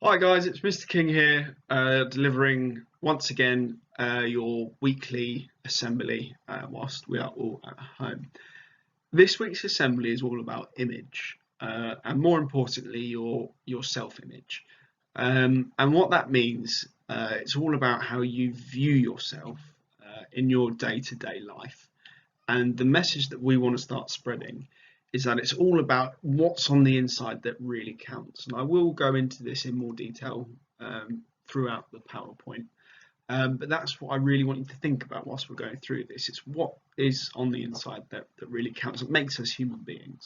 Hi guys, it's Mr. King here, delivering once again your weekly assembly whilst we are all at home. This week's assembly is all about image, and more importantly, your self-image. And what that means, it's all about how you view yourself in your day-to-day life. And the message that we want to start spreading is that it's all about what's on the inside that really counts. And I will go into this in more detail throughout the PowerPoint. But that's what I really want you to think about whilst we're going through this. It's what is on the inside that really counts. It makes us human beings.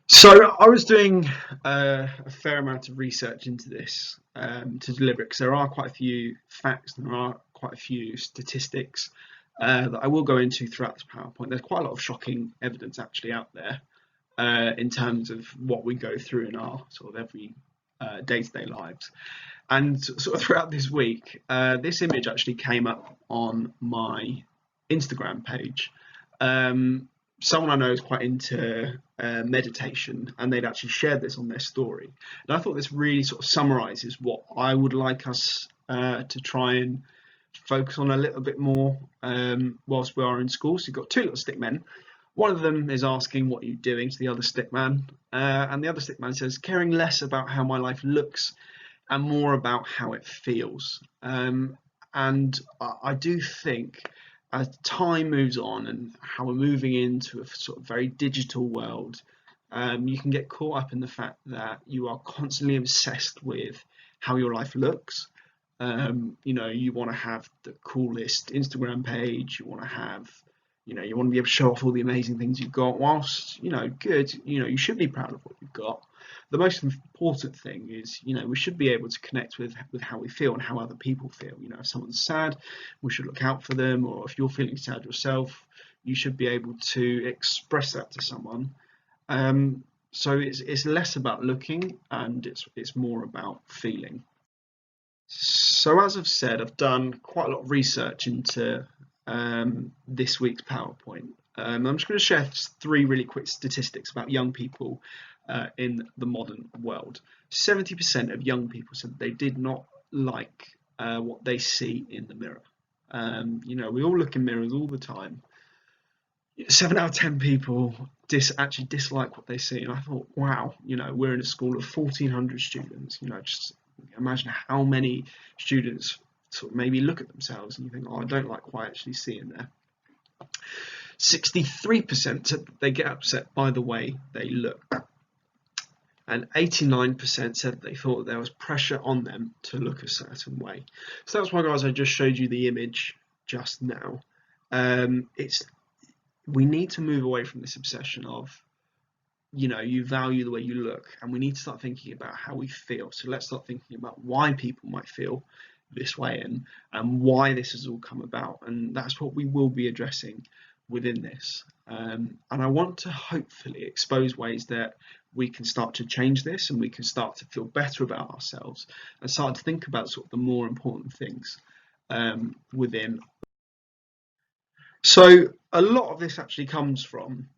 So I was doing a fair amount of research into this to deliver it, because there are quite a few facts and there are quite a few statistics that I will go into throughout this PowerPoint. There's quite a lot of shocking evidence actually out there in terms of what we go through in our sort of every day-to-day lives. And sort of throughout this week, this image actually came up on my Instagram page. Someone I know is quite into meditation, and they'd actually shared this on their story. And I thought this really sort of summarizes what I would like us to try and focus on a little bit more whilst we are in school. So you've got two little stick men. One of them is asking, "What are you doing?" to the other stick man, and the other stick man says, "Caring less about how my life looks and more about how it feels." And I do think as time moves on and how we're moving into a sort of very digital world, you can get caught up in the fact that you are constantly obsessed with how your life looks. You want to have the coolest Instagram page, you want to have, you want to be able to show off all the amazing things you've got. Whilst, good, you should be proud of what you've got. The most important thing is, we should be able to connect with how we feel and how other people feel. If someone's sad, we should look out for them, or if you're feeling sad yourself, you should be able to express that to someone. So it's less about looking and it's more about feeling. So as I've said, I've done quite a lot of research into this week's PowerPoint. I'm just going to share three really quick statistics about young people in the modern world. 70% of young people said they did not like what they see in the mirror. We all look in mirrors all the time. 7 out of 10 people actually dislike what they see, and I thought, wow, we're in a school of 1,400 students. Just imagine how many students sort of maybe look at themselves and you think, oh, I don't like what I actually see in there. 63% said that they get upset by the way they look, and 89% said they thought there was pressure on them to look a certain way. So that's why, guys, I just showed you the image just now. We need to move away from this obsession of, you value the way you look, and we need to start thinking about how we feel. So let's start thinking about why people might feel this way and why this has all come about, and that's what we will be addressing within this. And I want to hopefully expose ways that we can start to change this, and we can start to feel better about ourselves and start to think about sort of the more important things within. So a lot of this actually comes from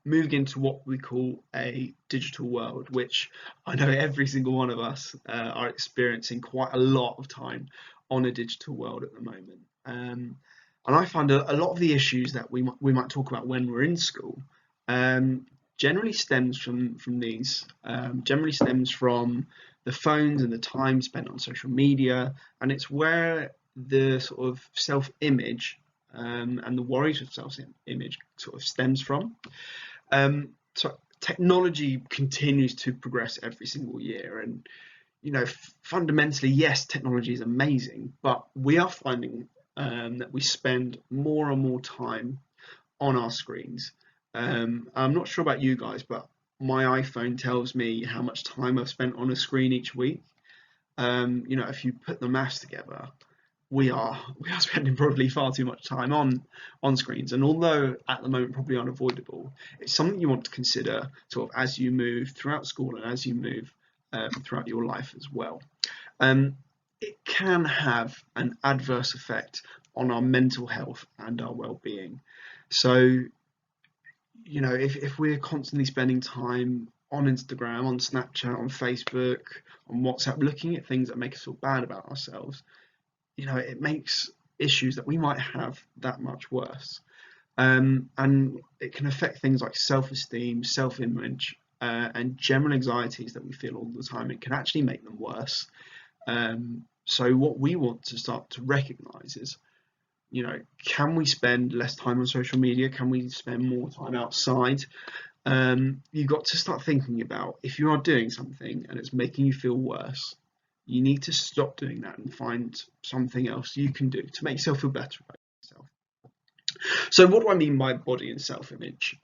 moving into what we call a digital world, which I know every single one of us are experiencing quite a lot of time on a digital world at the moment. And I find a lot of the issues that we might talk about when we're in school generally stems from these, generally stems from the phones and the time spent on social media, and it's where the sort of self-image and the worries of self-image sort of stems from. So technology continues to progress every single year, and fundamentally, yes, technology is amazing, but we are finding that we spend more and more time on our screens. I'm not sure about you guys, but my iPhone tells me how much time I've spent on a screen each week. If you put the maths together, we are spending probably far too much time on screens, and although at the moment probably unavoidable, it's something you want to consider sort of as you move throughout school and as you move throughout your life as well. It can have an adverse effect on our mental health and our well-being. So if we're constantly spending time on Instagram, on Snapchat, on Facebook, on WhatsApp, looking at things that make us feel bad about ourselves, it makes issues that we might have that much worse. And it can affect things like self-esteem, self-image, and general anxieties that we feel all the time. It can actually make them worse. So what we want to start to recognize is, can we spend less time on social media? Can we spend more time outside? You've got to start thinking about, if you are doing something and it's making you feel worse, you need to stop doing that and find something else you can do to make yourself feel better about yourself. So what do I mean by body and self-image?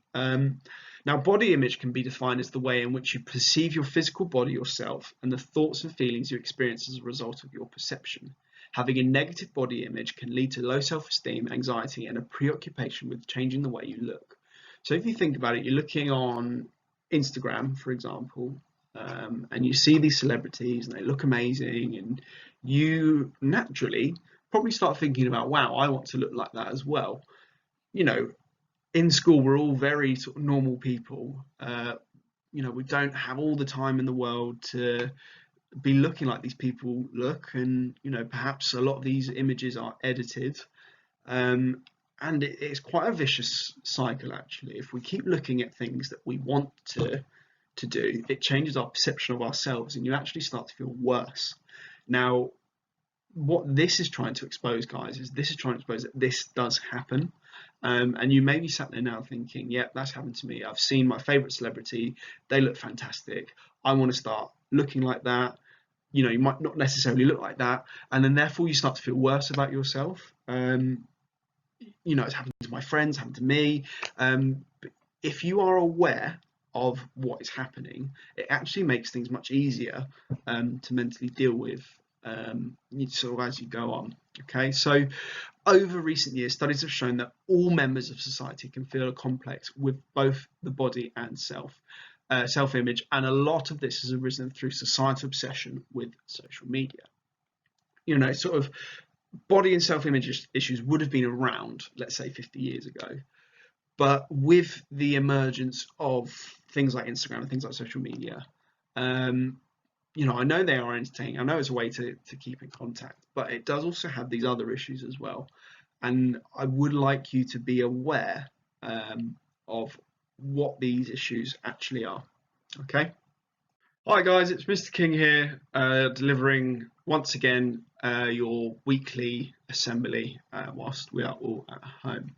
Now, body image can be defined as the way in which you perceive your physical body, yourself, and the thoughts and feelings you experience as a result of your perception. Having a negative body image can lead to low self-esteem, anxiety, and a preoccupation with changing the way you look. So if you think about it, you're looking on Instagram, for example, and you see these celebrities and they look amazing, and you naturally probably start thinking about, wow, I want to look like that as well. In school, we're all very sort of normal people. We don't have all the time in the world to be looking like these people look, and perhaps a lot of these images are edited, and it's quite a vicious cycle actually. If we keep looking at things that we want to do, it changes our perception of ourselves, and you actually start to feel worse. Now, what this is trying to expose, guys, is this is trying to expose that this does happen. And you may be sat there now thinking, yeah, that's happened to me. I've seen my favorite celebrity. They look fantastic. I want to start looking like that. You might not necessarily look like that. And then therefore you start to feel worse about yourself. It's happened to my friends, happened to me. But if you are aware of what is happening, it actually makes things much easier to mentally deal with sort of as you go on. Okay, so over recent years, studies have shown that all members of society can feel a complex with both the body and self-image, and a lot of this has arisen through societal obsession with social media. Sort of body and self-image issues would have been around, let's say, 50 years ago, but with the emergence of things like Instagram and things like social media, I know they are entertaining. I know it's a way to keep in contact, but it does also have these other issues as well. And I would like you to be aware of what these issues actually are. Okay. Hi guys, it's Mr. King here, delivering once again your weekly assembly whilst we are all at home.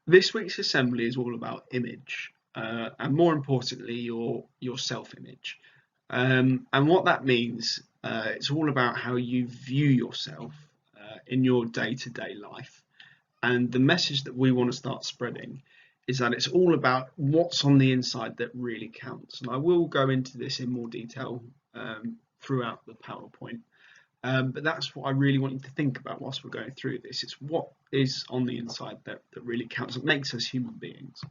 This week's assembly is all about image, and more importantly, your self-image. And what that means, it's all about how you view yourself in your day-to-day life. And the message that we want to start spreading is that it's all about what's on the inside that really counts. And I will go into this in more detail throughout the PowerPoint. But that's what I really want you to think about whilst we're going through this. It's what is on the inside that really counts, that makes us human beings.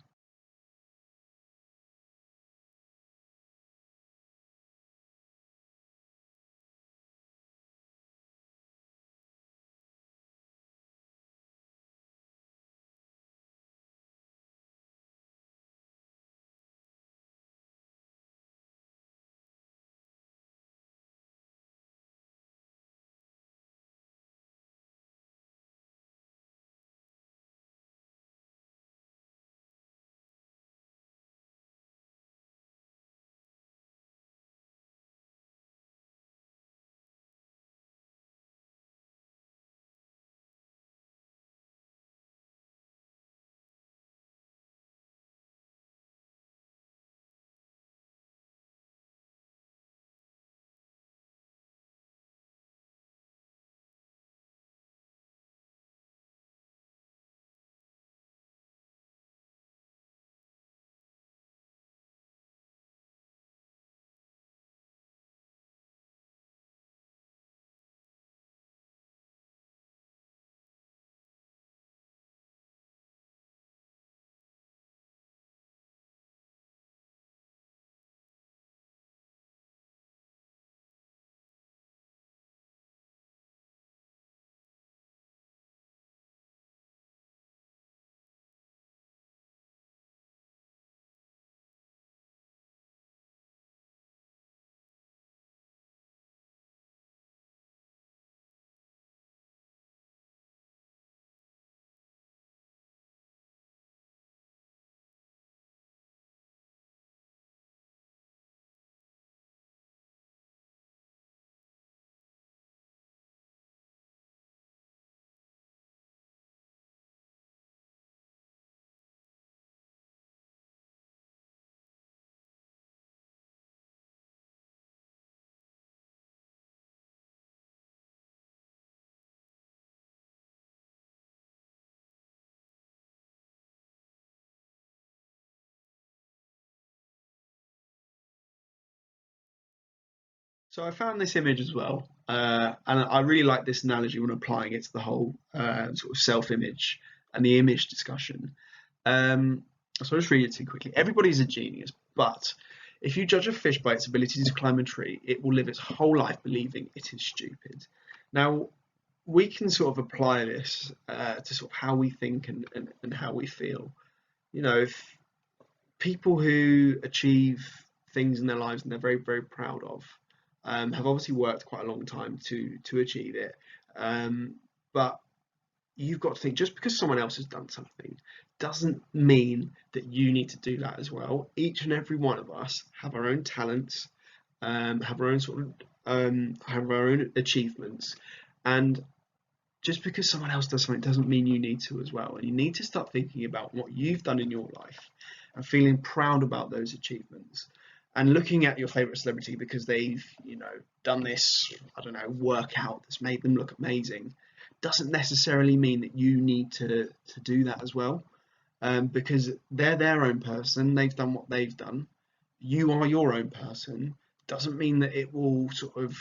So I found this image as well, and I really like this analogy when applying it to the whole sort of self-image and the image discussion. Um, so I'll just read it to you quickly. Everybody's a genius, but if you judge a fish by its ability to climb a tree, it will live its whole life believing it is stupid. Now, we can sort of apply this to sort of how we think and how we feel. You know, if people who achieve things in their lives and they're very, very proud of have obviously worked quite a long time to achieve it. But you've got to think just because someone else has done something doesn't mean that you need to do that as well. Each and every one of us have our own talents, have our own have our own achievements, and just because someone else does something doesn't mean you need to as well. And you need to start thinking about what you've done in your life and feeling proud about those achievements. And looking at your favorite celebrity because they've, done this, I don't know, workout that's made them look amazing, doesn't necessarily mean that you need to do that as well. Because they're their own person, they've done what they've done. You are your own person. Doesn't mean that it will sort of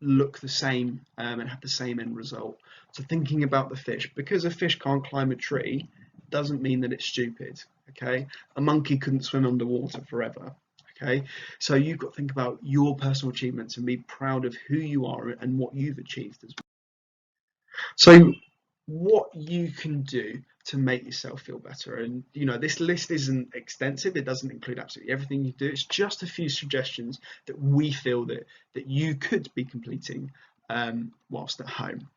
look the same and have the same end result. So thinking about the fish, because a fish can't climb a tree, doesn't mean that it's stupid. Okay, a monkey couldn't swim underwater forever. Okay, so you've got to think about your personal achievements and be proud of who you are and what you've achieved as well. So what you can do to make yourself feel better, and this list isn't extensive, it doesn't include absolutely everything you do, it's just a few suggestions that we feel that you could be completing whilst at home.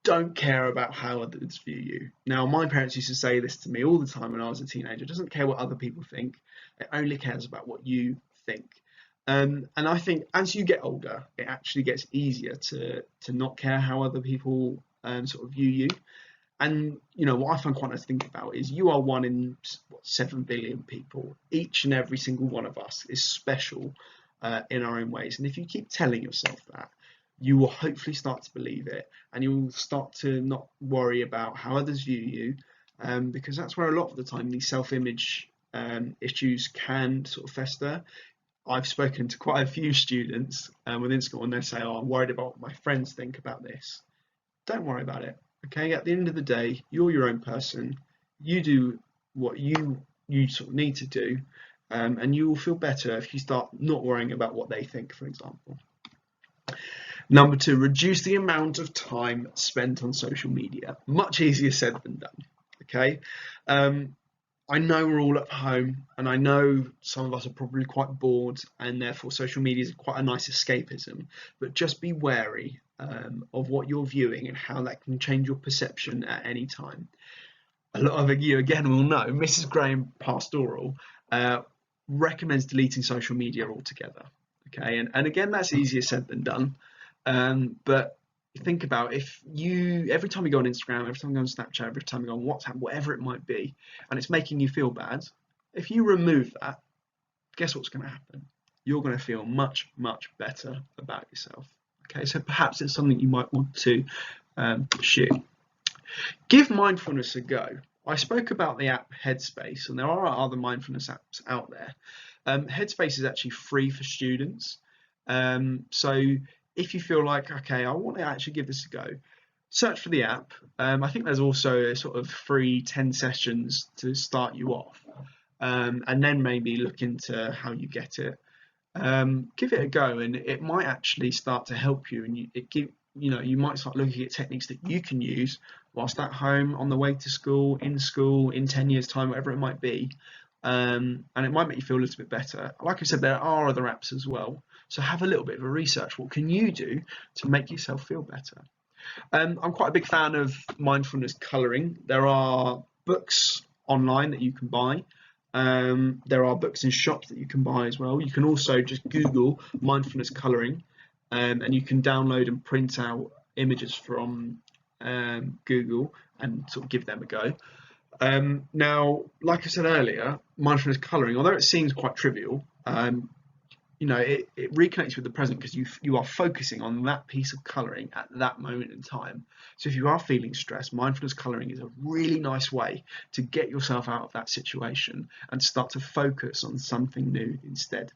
Don't care about how others view you. Now, my parents used to say this to me all the time when I was a teenager: doesn't care what other people think, it only cares about what you think. And I think as you get older, it actually gets easier to not care how other people sort of view you. And what I find quite nice to think about is you are one in 7 billion people. Each and every single one of us is special in our own ways. And if you keep telling yourself that, you will hopefully start to believe it, and you will start to not worry about how others view you, because that's where a lot of the time these self-image issues can sort of fester. I've spoken to quite a few students within school, and they say, "Oh, I'm worried about what my friends think about this." Don't worry about it. Okay, at the end of the day, you're your own person. You do what you sort of need to do, and you will feel better if you start not worrying about what they think, for example. Number 2, reduce the amount of time spent on social media. Much easier said than done. Okay, I know we're all at home, and I know some of us are probably quite bored, and therefore social media is quite a nice escapism. But just be wary of what you're viewing and how that can change your perception at any time. A lot of you, again, will know Mrs. Graham Pastoral recommends deleting social media altogether. Okay, and again, that's easier said than done. But think about if you every time you go on Instagram, every time you go on Snapchat, every time you go on WhatsApp, whatever it might be, and it's making you feel bad, if you remove that, guess what's going to happen? You're going to feel much, much better about yourself. Okay, so perhaps it's something you might want to pursue. Give mindfulness a go. I spoke about the app Headspace, and there are other mindfulness apps out there. Headspace is actually free for students. So if you feel like, okay, I want to actually give this a go, search for the app. I think there's also a sort of free 10 sessions to start you off, and then maybe look into how you get it. Give it a go, and it might actually start to help you, and you might start looking at techniques that you can use whilst at home, on the way to school, in 10 years time, whatever it might be. And it might make you feel a little bit better. Like I said, there are other apps as well, so have a little bit of a research. What can you do to make yourself feel better? I'm quite a big fan of mindfulness colouring. There are books online that you can buy. There are books in shops that you can buy as well. You can also just Google mindfulness colouring, and you can download and print out images from Google and sort of give them a go. Now, like I said earlier, mindfulness colouring, although it seems quite trivial, it reconnects with the present because you are focusing on that piece of colouring at that moment in time. So if you are feeling stressed, mindfulness colouring is a really nice way to get yourself out of that situation and start to focus on something new instead.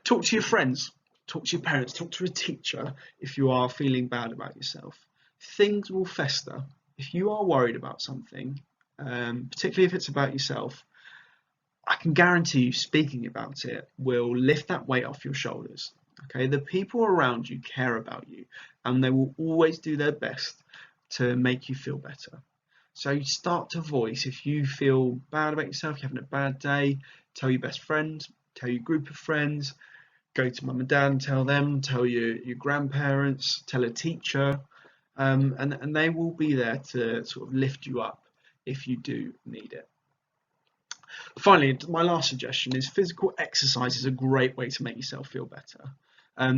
Talk to your friends. talk to your parents, talk to a teacher if you are feeling bad about yourself. Things will fester. If you are worried about something, particularly if it's about yourself, I can guarantee you speaking about it will lift that weight off your shoulders. Okay, the people around you care about you and they will always do their best to make you feel better. So you start to voice if you feel bad about yourself, you're having a bad day, tell your best friend, tell your group of friends, go to mum and dad and tell them, tell your grandparents, tell a teacher, and they will be there to sort of lift you up if you do need it. Finally, my last suggestion is physical exercise is a great way to make yourself feel better.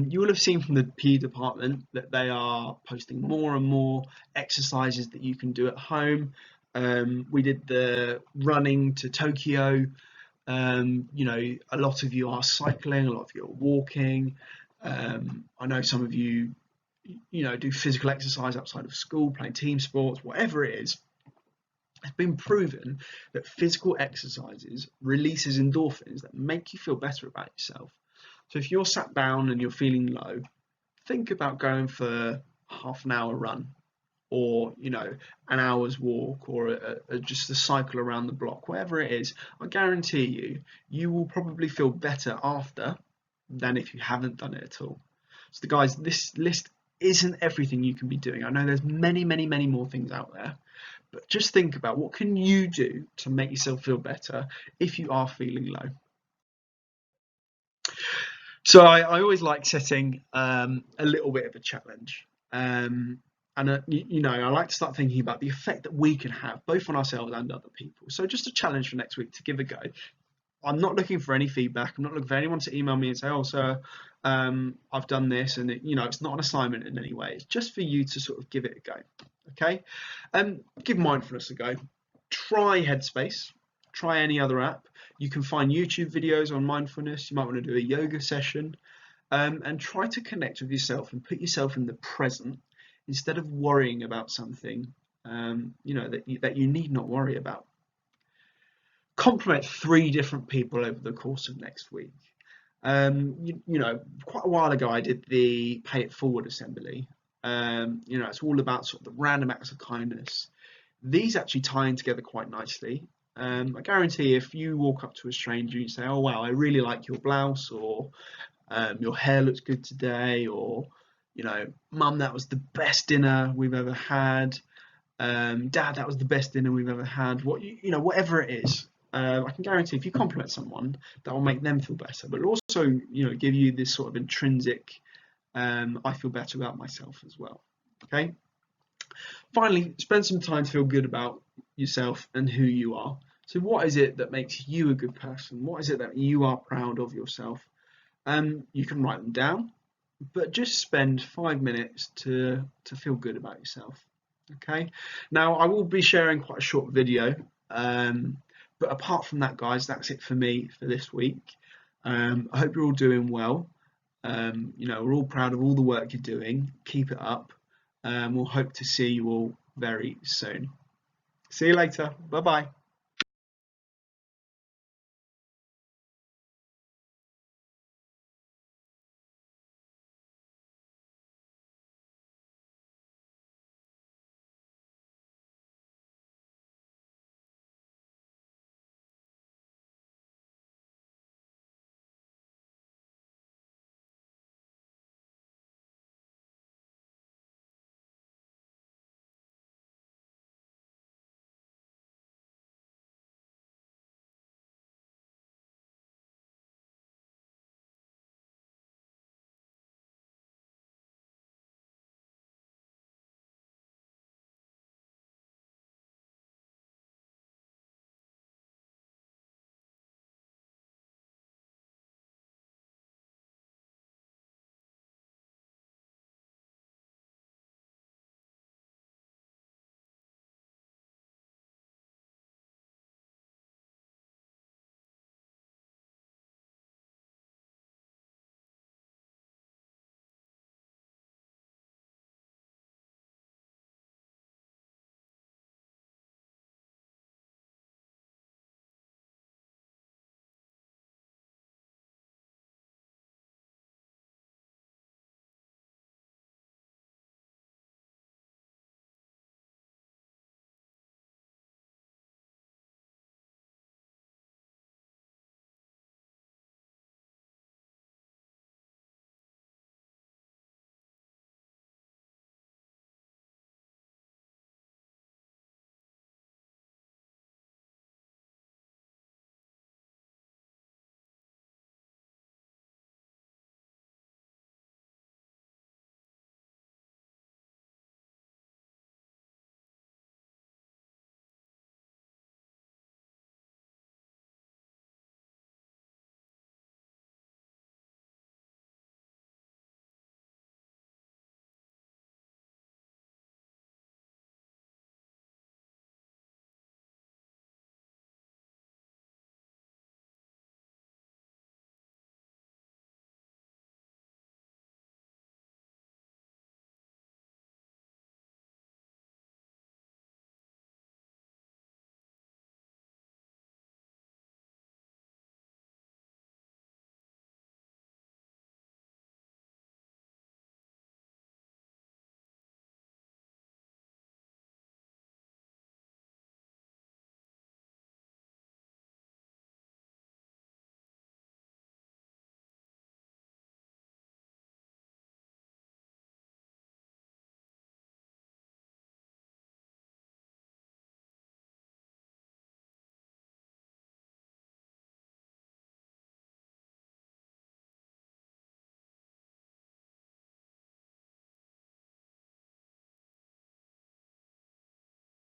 You will have seen from the PE department that they are posting more and more exercises that you can do at home. We did the running to Tokyo. You know, a lot of you are cycling, a lot of you are walking. I know some of you, you know, do physical exercise outside of school, playing team sports, whatever it is. It's been proven that physical exercises releases endorphins that make you feel better about yourself. So if you're sat down and you're feeling low, think about going for half an hour run, or you know, an hour's walk, or just a cycle around the block, whatever it is. I guarantee you, you will probably feel better after than if you haven't done it at all. So guys, this list isn't everything you can be doing. I know there's many more things out there, but just think about what can you do to make yourself feel better if you are feeling low. So I always like setting a little bit of a challenge. And you know, I like to start thinking about the effect that we can have both on ourselves and other people. So just a challenge for next week to give a go. I'm not looking for any feedback. I'm not looking for anyone to email me and say, oh, sir, I've done this, and you know, it's not an assignment in any way. It's just for you to sort of give it a go. Okay, give mindfulness a go. Try Headspace. Try any other app. You can find YouTube videos on mindfulness. You might want to do a yoga session, and try to connect with yourself and put yourself in the present instead of worrying about something you know, that you need not worry about. Compliment 3 different people over the course of next week. You know, quite a while ago I did the Pay It Forward assembly. You know, it's all about sort of the random acts of kindness. These actually tie in together quite nicely. I guarantee if you walk up to a stranger and you say, oh wow, I really like your blouse, or your hair looks good today, or you know, mum, that was the best dinner we've ever had, dad, that was the best dinner we've ever had, you know, whatever it is, I can guarantee if you compliment someone, that will make them feel better, but also, you know, give you this sort of intrinsic I feel better about myself as well. Okay, finally, spend some time to feel good about yourself and who you are. So what is it that makes you a good person? What is it that you are proud of yourself? You can write them down, but just spend 5 minutes to feel good about yourself. Okay, now I will be sharing quite a short video, but apart from that, guys, that's it for me for this week. I hope you're all doing well. You know, we're all proud of all the work you're doing. Keep it up. We'll hope to see you all very soon. See you later. Bye bye.